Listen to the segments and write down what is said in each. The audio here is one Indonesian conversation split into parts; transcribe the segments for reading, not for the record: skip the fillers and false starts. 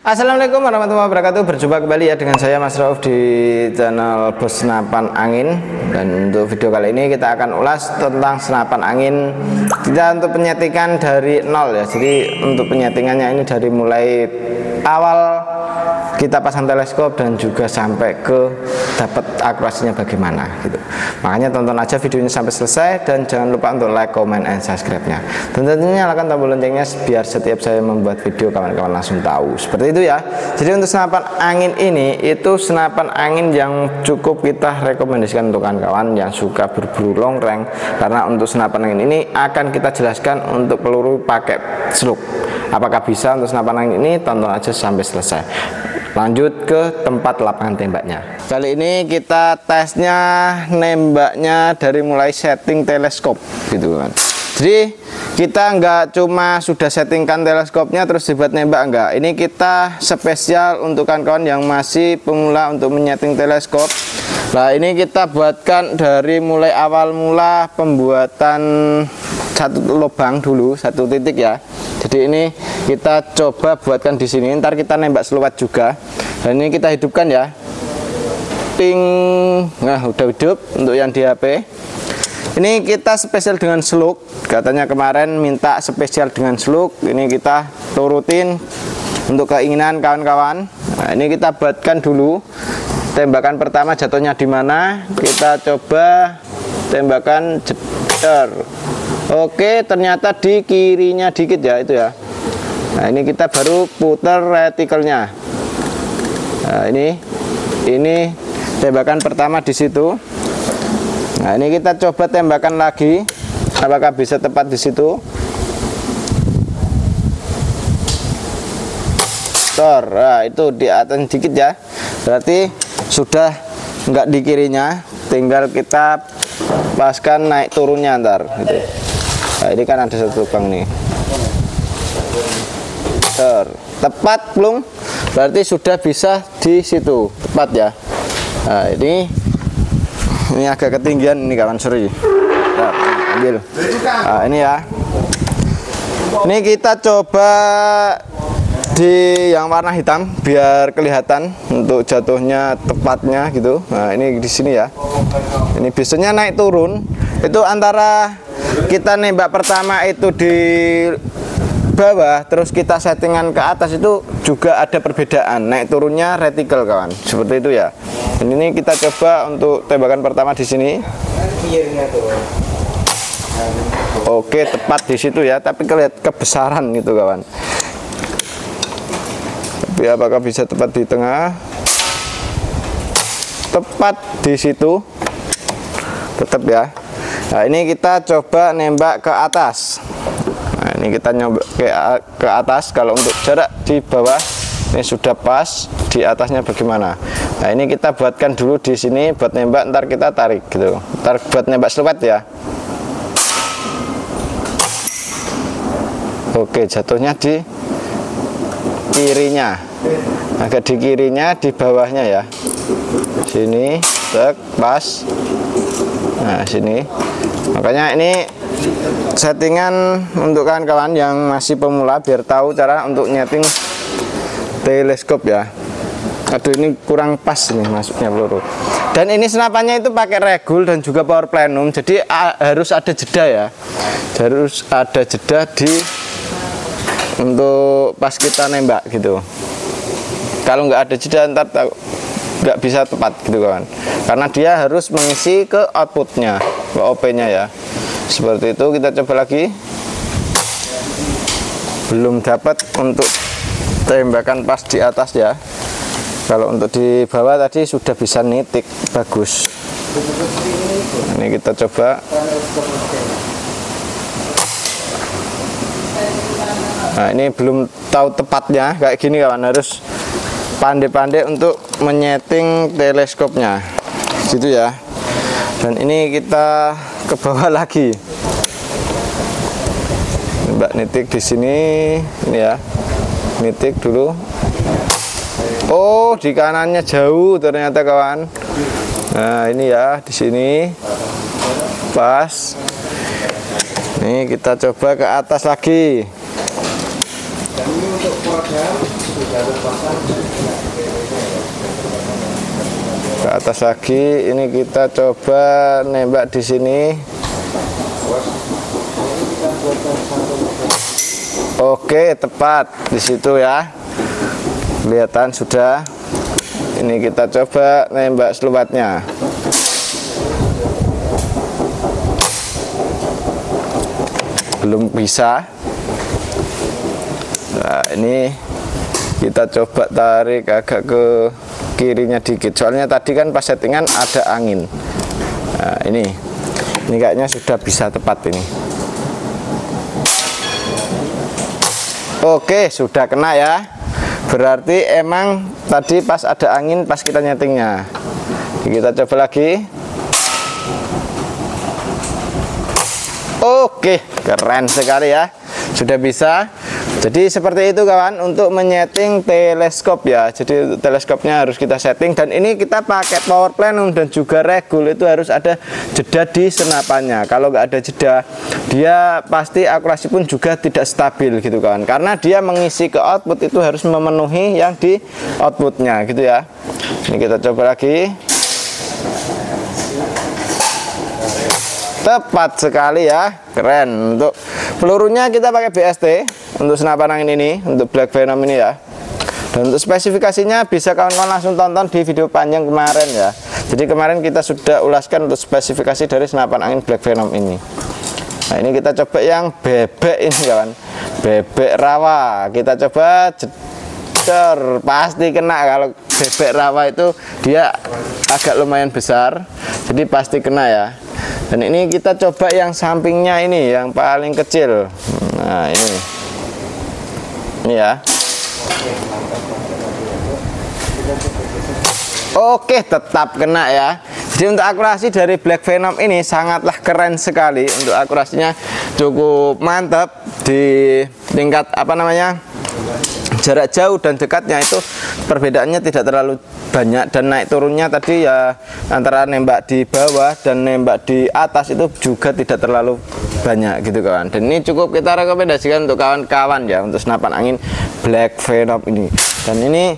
Assalamualaikum warahmatullahi wabarakatuh. Berjumpa kembali ya dengan saya Mas Rauf di channel Bos Senapan Angin. Dan untuk video kali ini kita akan ulas tentang senapan angin kita untuk penyettingan dari nol ya. Jadi untuk penyettingannya ini dari mulai awal kita pasang teleskop dan juga sampai ke dapat akurasinya bagaimana gitu. Makanya tonton aja videonya sampai selesai dan jangan lupa untuk like, comment, and subscribe-nya. Dan tentunya nyalakan tombol loncengnya biar setiap saya membuat video kawan-kawan langsung tahu. Seperti itu ya. Jadi untuk senapan angin ini itu senapan angin yang cukup kita rekomendasikan untuk kawan-kawan yang suka berburu long range, karena untuk senapan angin ini akan kita jelaskan untuk peluru pakai slug. Apakah bisa untuk senapan angin ini? Tonton aja sampai selesai. Lanjut ke tempat lapangan tembaknya. Kali ini kita tesnya nembaknya dari mulai setting teleskop gitu kan. Jadi kita nggak cuma sudah settingkan teleskopnya terus dibuat nembak, enggak. Ini kita spesial untuk kawan-kawan yang masih pemula untuk menyeting teleskop. Nah ini kita buatkan dari mulai awal mula pembuatan satu lubang dulu, satu titik ya. Jadi ini kita coba buatkan di sini. Ntar kita nembak seluat juga. Dan ini kita hidupkan ya. Ping. Nah udah hidup untuk yang di HP. Ini kita spesial dengan slug. Katanya kemarin minta spesial dengan slug. Ini kita turutin untuk keinginan kawan-kawan. Nah ini kita buatkan dulu. Tembakan pertama jatuhnya di mana? Kita coba tembakan jedar. Oke, ternyata di kirinya dikit ya itu ya. Nah ini kita baru putar retikelnya. Nah ini tembakan pertama di situ. Nah ini kita coba tembakan lagi, apakah bisa tepat di situ. Nah itu di atas dikit ya. Berarti sudah nggak di kirinya, tinggal kita paskan naik turunnya ntar gitu. Nah ini kan ada satu lubang nih. Tepat belum? Berarti sudah bisa di situ tepat ya. Nah ini agak ketinggian ini kawan, sorry. Nah, ambil. Nah ini ya. Ini kita coba di yang warna hitam biar kelihatan untuk jatuhnya tepatnya gitu. Nah ini di sini ya. Ini biasanya naik turun itu antara kita nembak pertama itu di bawah terus kita settingan ke atas itu juga ada perbedaan naik turunnya retikel kawan, seperti itu ya. Dan ini kita coba untuk tembakan pertama di sini. Oke tepat di situ ya, tapi kelihatan kebesaran gitu kawan. Tapi apakah bisa tepat di tengah? Tepat di situ, tetap ya. Nah ini kita coba nembak ke atas. Nah ini kita nyoba ke atas. Kalau untuk jarak di bawah ini sudah pas, di atasnya bagaimana? Nah ini kita buatkan dulu di sini buat nembak, ntar kita tarik gitu. Ntar buat nembak seluat ya. Oke, jatuhnya di kirinya, agak di kirinya, di bawahnya ya. Sini, tek, pas. Nah sini. Makanya ini settingan untuk kawan-kawan yang masih pemula biar tahu cara untuk nyeting teleskop ya. Aduh ini kurang pas nih masuknya peluru. Dan ini senapannya itu pakai regul dan juga power plenum. Jadi harus ada jeda ya. Harus ada jeda di untuk pas kita nembak gitu. Kalau nggak ada jeda ntar nggak bisa tepat gitu kawan. Karena dia harus mengisi ke outputnya, ke OP-nya ya. Seperti itu. Kita coba lagi. Belum dapat untuk tembakan pas di atas ya. Kalau untuk di bawah tadi sudah bisa nitik bagus. Ini kita coba. Nah ini belum tahu tepatnya kayak gini kawan, harus pandai-pandai untuk menyeting teleskopnya gitu ya. Dan ini kita ke bawah lagi. Mbak nitik di sini ini ya. Nitik dulu. Oh, di kanannya jauh ternyata kawan. Nah, ini ya di sini. Pas. Ini kita coba ke atas lagi. Ke atas lagi, ini kita coba nembak di sini. Oke, tepat di situ ya. Kelihatan sudah. Ini kita coba nembak seluatnya. Belum bisa. Nah, ini kita coba tarik agak ke kirinya dikit. Soalnya tadi kan pas settingan ada angin. Nah, ini kayaknya sudah bisa tepat ini. Oke, sudah kena ya. Berarti emang tadi pas ada angin pas kita nyetingnya. Kita coba lagi. Oke, keren sekali ya. Sudah bisa. Jadi seperti itu kawan untuk menyeting teleskop ya. Jadi teleskopnya harus kita setting, dan ini kita pakai power plenum dan juga regul, itu harus ada jeda di senapannya. Kalau nggak ada jeda, dia pasti akurasi pun juga tidak stabil gitu kawan. Karena dia mengisi ke output itu harus memenuhi yang di outputnya gitu ya. Ini kita coba lagi. Tepat sekali ya, keren. Untuk pelurunya kita pakai BST untuk senapan angin ini, untuk Black Venom ini ya. Dan untuk spesifikasinya bisa kawan-kawan langsung tonton di video panjang kemarin ya. Jadi kemarin kita sudah ulaskan untuk spesifikasi dari senapan angin Black Venom ini. Nah, ini kita coba yang bebek ini kawan, bebek rawa. Kita coba jedor, pasti kena. Kalau bebek rawa itu dia agak lumayan besar, jadi pasti kena ya. Dan ini kita coba yang sampingnya ini, yang paling kecil. Nah, ini ya. Oke, tetap kena ya. Jadi untuk akurasi dari Black Venom ini sangatlah keren sekali. Untuk akurasinya cukup mantap di tingkat jarak jauh dan dekatnya itu perbedaannya tidak terlalu banyak, dan naik turunnya tadi ya antara nembak di bawah dan nembak di atas itu juga tidak terlalu banyak gitu kawan. Dan ini cukup kita rekomendasikan untuk kawan-kawan ya, untuk senapan angin Black Venom ini. Dan ini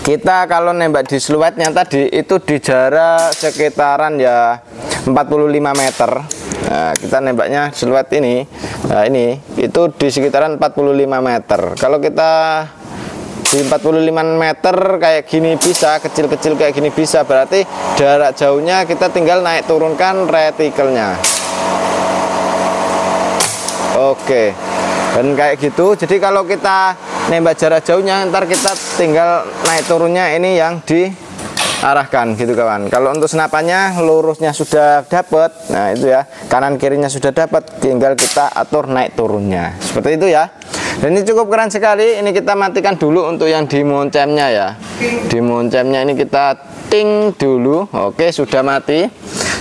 kita kalau nembak di siluetnya tadi itu di jarak sekitaran ya 45 meter. Nah, kita nembaknya siluet ini, nah ini itu di sekitaran 45 meter. Kalau kita di 45 meter kayak gini bisa, kecil-kecil kayak gini bisa, berarti jarak jauhnya kita tinggal naik turunkan retikelnya. Oke, dan kayak gitu. Jadi kalau kita nembak jarak jauhnya, ntar kita tinggal naik turunnya ini yang diarahkan gitu kawan. Kalau untuk senapannya lurusnya sudah dapat, nah itu ya, kanan kirinya sudah dapat, tinggal kita atur naik turunnya seperti itu ya. Dan ini cukup keren sekali. Ini kita matikan dulu untuk yang di moncemnya ya. Di moncemnya ini kita ting dulu. Oke, sudah mati.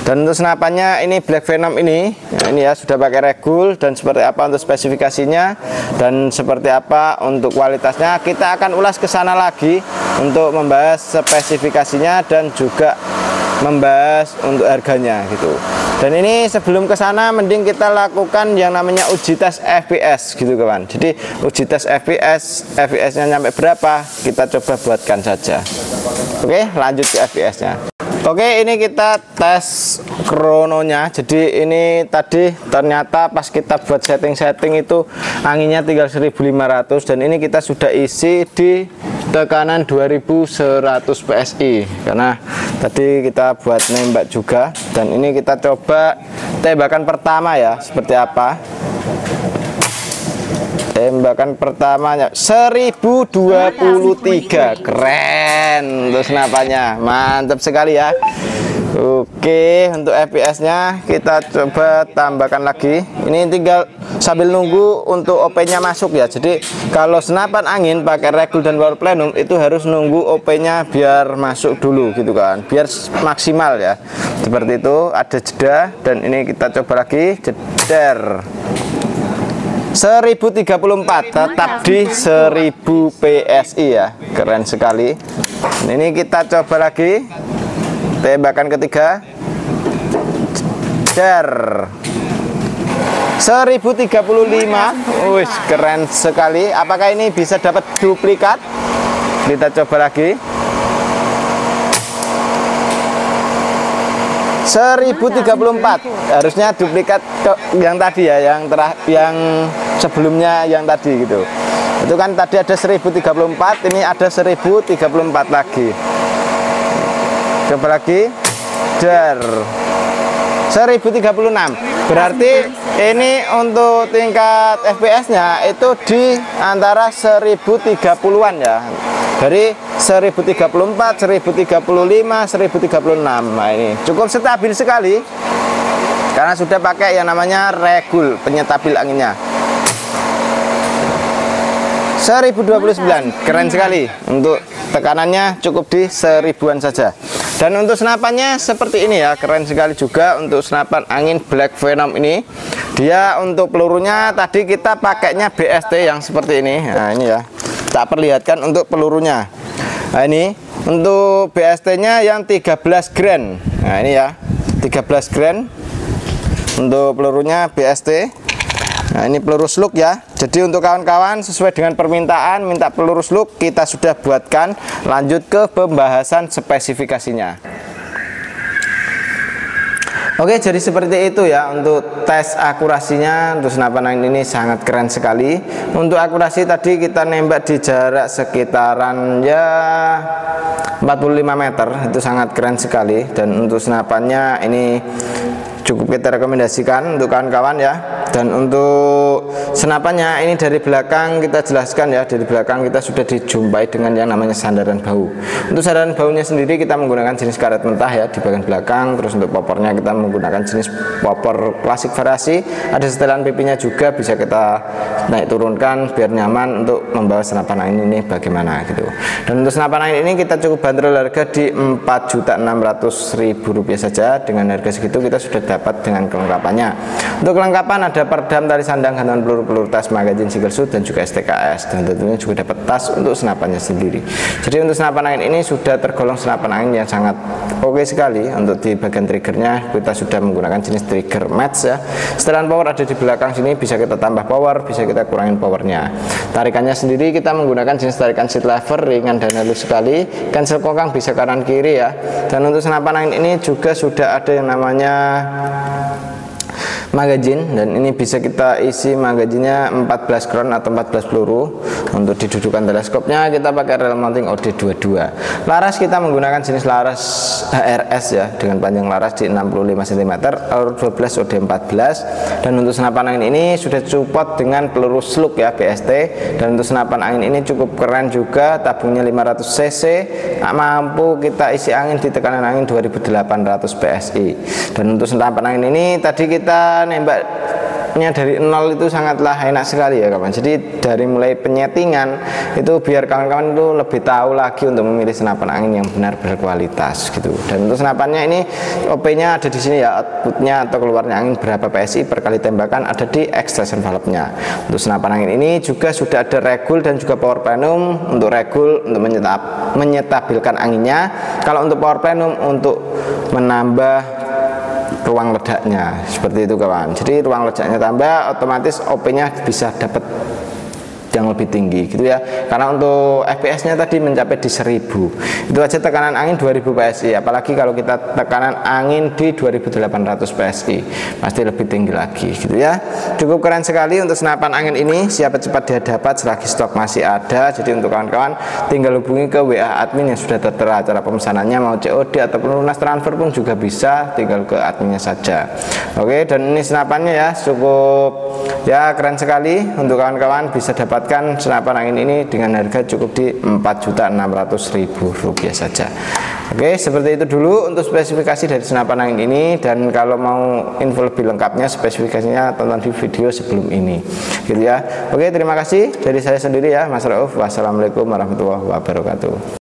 Dan untuk senapannya ini Black Venom ini, nah ini ya sudah pakai regul. Dan seperti apa untuk spesifikasinya dan seperti apa untuk kualitasnya, kita akan ulas ke sana lagi untuk membahas spesifikasinya dan juga membahas untuk harganya gitu. Dan ini sebelum ke sana mending kita lakukan yang namanya uji tes FPS gitu kawan. Jadi uji tes FPS-nya nyampe berapa kita coba buatkan saja. Oke, lanjut ke FPS-nya. Oke, ini kita tes krononya. Jadi ini tadi ternyata pas kita buat setting itu anginnya tinggal 1500, dan ini kita sudah isi di tekanan 2100 PSI karena tadi kita buat nembak juga. Dan ini kita coba tembakan pertama ya, seperti apa. Tembakan pertamanya 1023, keren untuk senapannya, mantap sekali ya. Oke, untuk FPS-nya kita coba tambahkan lagi. Ini tinggal sambil nunggu untuk OP-nya masuk ya. Jadi kalau senapan angin pakai regul dan power plenum itu harus nunggu OP-nya biar masuk dulu gitu kan, biar maksimal ya. Seperti itu, ada jeda. Dan ini kita coba lagi, jeder 1034, tetap di 1000 PSI ya, keren sekali. Ini kita coba lagi tembakan ketiga, jeder 1035. Wih, keren sekali. Apakah ini bisa dapat duplikat? Kita coba lagi. 1034. Harusnya duplikat yang tadi ya, yang sebelumnya yang tadi gitu. Itu kan tadi ada 1034, ini ada 1034 lagi. Coba lagi. Dar. 1036. Berarti ini untuk tingkat FPS-nya itu di antara 1030-an ya. Dari 1034, 1035, 1036. Nah, ini cukup stabil sekali karena sudah pakai yang namanya regul penyetabil anginnya. 1029. Keren sekali. Untuk tekanannya cukup di 1000-an saja. Dan untuk senapannya seperti ini ya, keren sekali juga untuk senapan angin Black Venom ini. Dia untuk pelurunya tadi kita pakainya BST yang seperti ini. Nah, ini ya. Tak perlihatkan untuk pelurunya. Nah, ini untuk BST-nya yang 13 grain. Nah, ini ya. 13 grain untuk pelurunya BST. Nah, ini peluru slug ya. Jadi untuk kawan-kawan sesuai dengan permintaan minta peluru slug, kita sudah buatkan. Lanjut ke pembahasan spesifikasinya. Oke, jadi seperti itu ya untuk tes akurasinya. Untuk senapan angin ini sangat keren sekali. Untuk akurasi tadi kita nembak di jarak sekitaran ya 45 meter. Itu sangat keren sekali. Dan untuk senapannya ini cukup kita rekomendasikan untuk kawan-kawan ya. Dan untuk senapannya ini dari belakang kita jelaskan ya, dari belakang kita sudah dijumpai dengan yang namanya sandaran bahu. Untuk sandaran bahunya sendiri kita menggunakan jenis karet mentah ya di bagian belakang. Terus untuk popornya kita menggunakan jenis popor klasik variasi. Ada setelan pipinya juga, bisa kita naik turunkan biar nyaman untuk membawa senapan angin ini bagaimana gitu. Dan untuk senapan angin ini kita cukup bandrol harga di Rp4.600.000 saja. Dengan harga segitu kita sudah dapat dengan kelengkapannya. Untuk kelengkapan ada peredam tali sandang, gantungan peluru, tas, magazin, single shoot, dan juga STKS. Dan tentunya juga dapat tas untuk senapannya sendiri. Jadi untuk senapan angin ini sudah tergolong senapan angin yang sangat oke sekali. Untuk di bagian triggernya kita sudah menggunakan jenis trigger match ya. Setelan power ada di belakang sini, bisa kita tambah power, bisa kita kurangin powernya. Tarikannya sendiri kita menggunakan jenis tarikan seat lever, ringan dan halus sekali. Cancel kokang bisa kanan kiri ya. Dan untuk senapan angin ini juga sudah ada yang namanya magazin, dan ini bisa kita isi magazinnya 14 crown atau 14 peluru. Untuk didudukan teleskopnya kita pakai rel mounting OD22. Laras kita menggunakan jenis laras HRS ya, dengan panjang laras di 65 cm, alur 12 OD14. Dan untuk senapan angin ini sudah support dengan peluru slug ya, BST. Dan untuk senapan angin ini cukup keren juga, tabungnya 500 cc, mampu kita isi angin di tekanan angin 2800 PSI. Dan untuk senapan angin ini tadi kita nembaknya dari nol itu sangatlah enak sekali ya kawan. Jadi dari mulai penyetingan itu biar kawan-kawan itu lebih tahu lagi untuk memilih senapan angin yang benar berkualitas gitu. Dan untuk senapannya ini OP-nya ada di sini ya, outputnya atau keluarnya angin berapa PSI per kali tembakan ada di extraction valve-nya. Untuk senapan angin ini juga sudah ada regul dan juga power plenum. Untuk regul untuk menyetabilkan anginnya, kalau untuk power plenum untuk menambah ruang ledaknya, seperti itu kawan. Jadi ruang ledaknya tambah, otomatis OP-nya bisa dapat yang lebih tinggi gitu ya. Karena untuk FPS-nya tadi mencapai di 1000. Itu aja tekanan angin 2000 PSI. Apalagi kalau kita tekanan angin di 2800 PSI, pasti lebih tinggi lagi gitu ya. Cukup keren sekali untuk senapan angin ini. Siapa cepat dia dapat, selagi stok masih ada. Jadi untuk kawan-kawan tinggal hubungi ke WA admin yang sudah tertera. Cara pemesanannya mau COD ataupun lunas transfer pun juga bisa, tinggal ke adminnya saja. Oke, dan ini senapannya ya, cukup ya keren sekali. Untuk kawan-kawan bisa dapat senapan angin ini dengan harga cukup di Rp4.600.000 saja. Oke, seperti itu dulu untuk spesifikasi dari senapan angin ini. Dan kalau mau info lebih lengkapnya spesifikasinya tonton di video sebelum ini gitu ya. Oke, terima kasih dari saya sendiri ya, Mas Rauf. Wassalamualaikum warahmatullahi wabarakatuh.